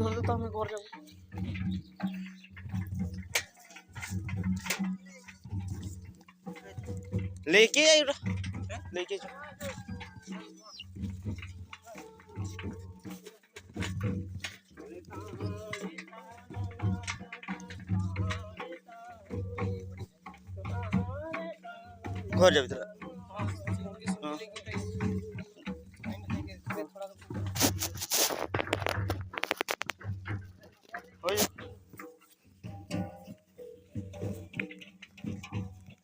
बोलते तो हमें घर जाओ लेके आई लेके जाओ घर जा भीतर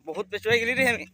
बहुत बेचवाई गेली रे हमें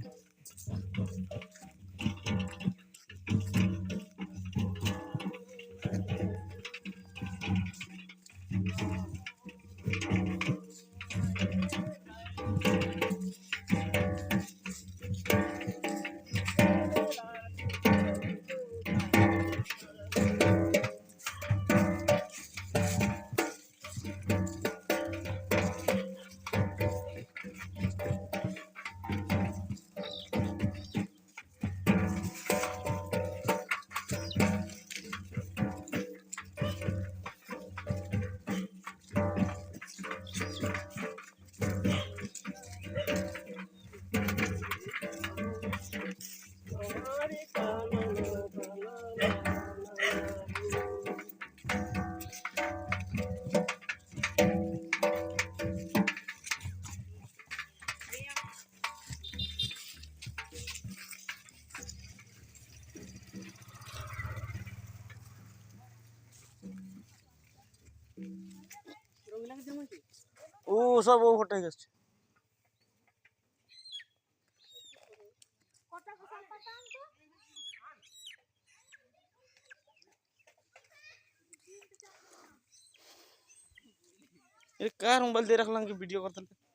ओ सब वो फटे गए ये कार मोबाइल दे रख लंगे वीडियो करते